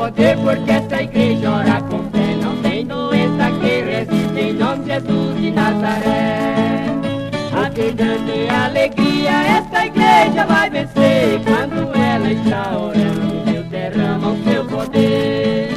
poder, porque essa igreja ora com fé. Não tem doença que resiste em nome de Jesus de Nazaré. A que grande alegria esta igreja vai vencer. Quando ela está orando, Deus derrama o seu poder.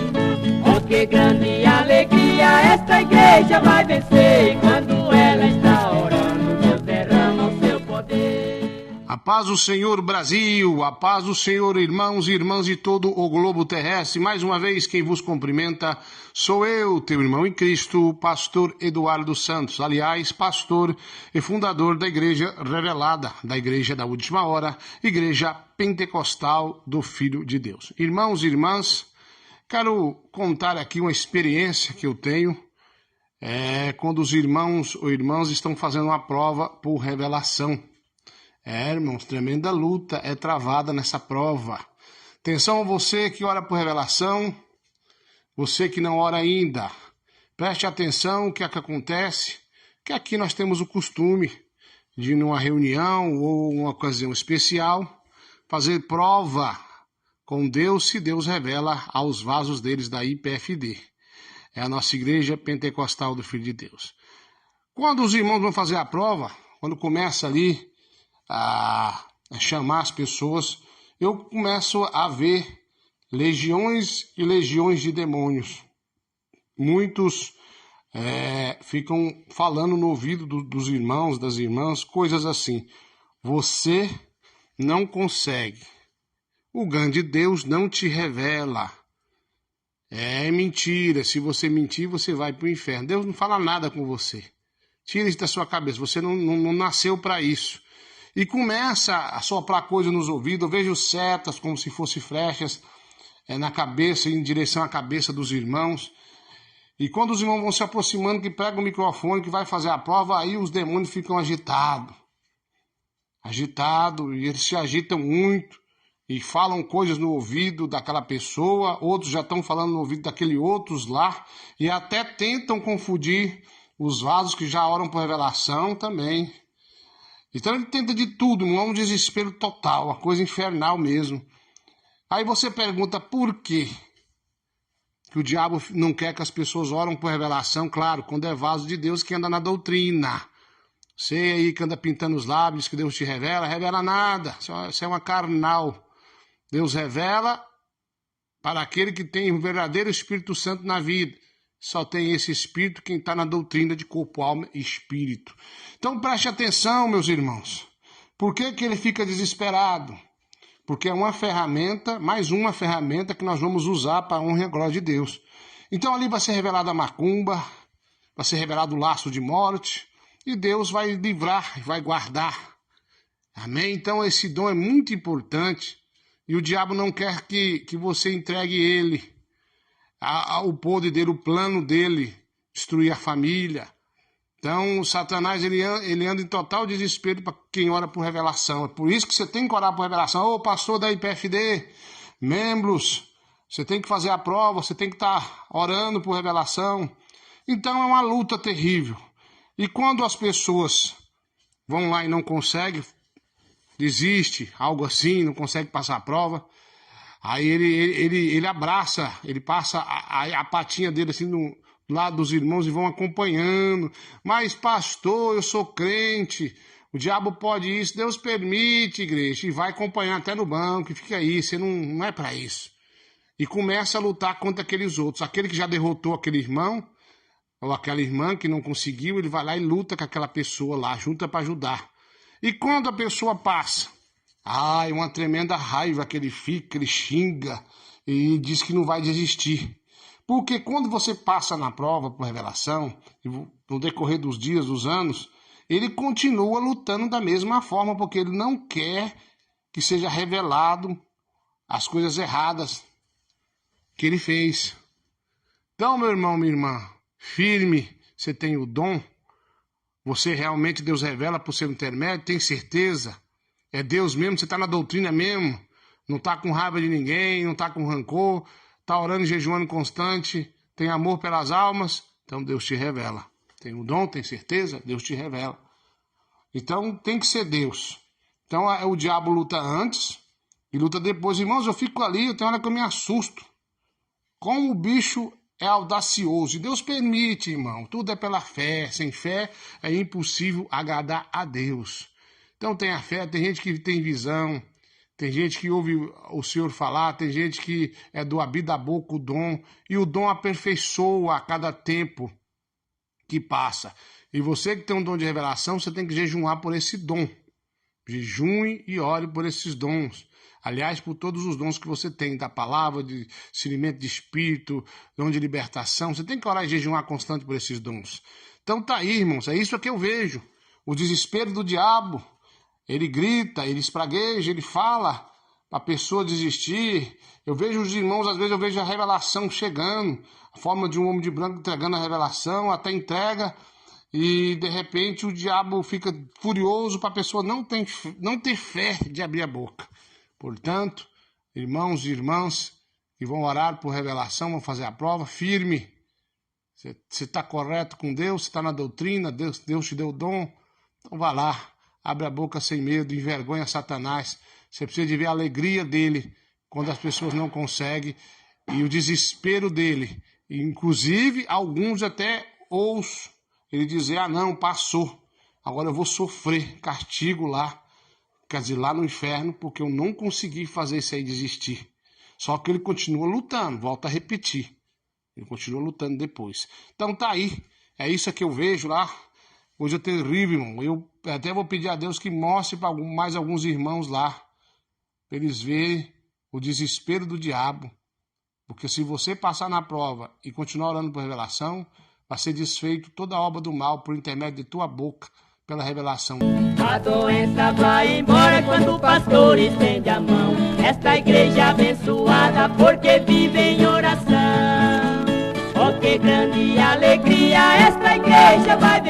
Oh, que grande alegria esta igreja vai vencer. Quando ela está orando, Deus derrama o seu poder. A paz do Senhor, Brasil, a paz do Senhor, irmãos e irmãs de todo o globo terrestre. Mais uma vez, quem vos cumprimenta sou eu, teu irmão em Cristo, pastor Eduardo Santos. Aliás, pastor e fundador da Igreja Revelada, da Igreja da Última Hora, Igreja Pentecostal do Filho de Deus. Irmãos e irmãs, quero contar aqui uma experiência que eu tenho quando os irmãos ou irmãs estão fazendo uma prova por revelação. Irmãos, tremenda luta é travada nessa prova. Atenção a você que ora por revelação, você que não ora ainda. Preste atenção o que é que acontece, que aqui nós temos o costume de, numa reunião ou uma ocasião especial, fazer prova com Deus, se Deus revela aos vasos deles da IPFD. É a nossa Igreja Pentecostal do Filho de Deus. Quando os irmãos vão fazer a prova, quando começa ali a chamar as pessoas, eu começo a ver legiões e legiões de demônios. Muitos ficam falando no ouvido dos irmãos, das irmãs, coisas assim. Você não consegue. O grande Deus não te revela. É mentira. Se você mentir, você vai para o inferno. Deus não fala nada com você. Tira isso da sua cabeça. Você não nasceu para isso. E começa a soprar coisas nos ouvidos. Eu vejo setas como se fossem flechas na cabeça, em direção à cabeça dos irmãos. E quando os irmãos vão se aproximando, que pega o microfone, que vai fazer a prova, aí os demônios ficam agitados. E eles se agitam muito e falam coisas no ouvido daquela pessoa. Outros já estão falando no ouvido daquele outros lá. E até tentam confundir os vasos que já oram por revelação também. Então ele tenta de tudo, não é um desespero total, uma coisa infernal mesmo. Aí você pergunta por quê? Que o diabo não quer que as pessoas orem por revelação, claro, quando é vaso de Deus que anda na doutrina. Você aí que anda pintando os lábios, que Deus te revela nada, isso é uma carnal. Deus revela para aquele que tem o verdadeiro Espírito Santo na vida. Só tem esse espírito quem está na doutrina de corpo, alma e espírito. Então preste atenção, meus irmãos. Por que ele fica desesperado? Porque é uma ferramenta, mais uma ferramenta que nós vamos usar para a honra e a glória de Deus. Então ali vai ser revelada a macumba, vai ser revelado o laço de morte, e Deus vai livrar, vai guardar. Amém? Então esse dom é muito importante, e o diabo não quer que você entregue ele o poder dele, o plano dele, destruir a família. Então, o Satanás, ele anda em total desespero para quem ora por revelação. É por isso que você tem que orar por revelação. Ô, pastor da IPFD, membros, você tem que fazer a prova, você tem que estar orando por revelação. Então, é uma luta terrível. E quando as pessoas vão lá e não conseguem, desiste, algo assim, não consegue passar a prova, aí ele abraça, ele passa a patinha dele assim no lado dos irmãos e vão acompanhando. Mas pastor, eu sou crente, o diabo pode isso, Deus permite, igreja, e vai acompanhando até no banco, e fica aí, você não é para isso. E começa a lutar contra aqueles outros. Aquele que já derrotou aquele irmão, ou aquela irmã que não conseguiu, ele vai lá e luta com aquela pessoa lá, junta para ajudar. E quando a pessoa passa, é uma tremenda raiva que ele fica, ele xinga e diz que não vai desistir. Porque quando você passa na prova por revelação, no decorrer dos dias, dos anos, ele continua lutando da mesma forma, porque ele não quer que seja revelado as coisas erradas que ele fez. Então, meu irmão, minha irmã, firme, você tem o dom, você realmente Deus revela por ser intermédio, tem certeza? É Deus mesmo, você está na doutrina mesmo, não está com raiva de ninguém, não está com rancor, está orando e jejuando constante, tem amor pelas almas, então Deus te revela. Tem o dom, tem certeza? Deus te revela. Então tem que ser Deus. Então o diabo luta antes e luta depois. Irmãos, eu fico ali, tem hora que eu me assusto. Como o bicho é audacioso. E Deus permite, irmão. Tudo é pela fé. Sem fé é impossível agradar a Deus. Então tenha fé. Tem gente que tem visão. Tem gente que ouve o Senhor falar. Tem gente que é do abrir da boca o dom. E o dom aperfeiçoa a cada tempo que passa. E você que tem um dom de revelação, você tem que jejuar por esse dom. Jejue e ore por esses dons. Aliás, por todos os dons que você tem, da palavra, de discernimento de espírito, dom de libertação. Você tem que orar e jejuar constante por esses dons. Então tá aí, irmãos, é isso que eu vejo. O desespero do diabo. Ele grita, ele espragueja, ele fala para a pessoa desistir. Eu vejo os irmãos, às vezes eu vejo a revelação chegando, a forma de um homem de branco entregando a revelação, até entrega, e de repente o diabo fica furioso para a pessoa não ter fé de abrir a boca. Portanto, irmãos e irmãs que vão orar por revelação, vão fazer a prova, firme. Você está correto com Deus, você está na doutrina, Deus te deu o dom, então vá lá, abre a boca sem medo, envergonha Satanás. Você precisa de ver a alegria dele quando as pessoas não conseguem e o desespero dele. Inclusive, alguns até ouço ele dizer, não, passou, agora eu vou sofrer castigo lá, quer dizer, lá no inferno, porque eu não consegui fazer isso aí desistir. Só que ele continua lutando, volta a repetir. Ele continua lutando depois. Então tá aí, é isso que eu vejo lá. Hoje é terrível, irmão. Eu até vou pedir a Deus que mostre para mais alguns irmãos lá, para eles verem o desespero do diabo. Porque se você passar na prova e continuar orando por revelação, vai ser desfeito toda a obra do mal por intermédio de tua boca, pela revelação. A doença vai embora quando o pastor estende a mão. Esta igreja abençoada porque vive em oração. Oh, que grande alegria esta igreja vai viver.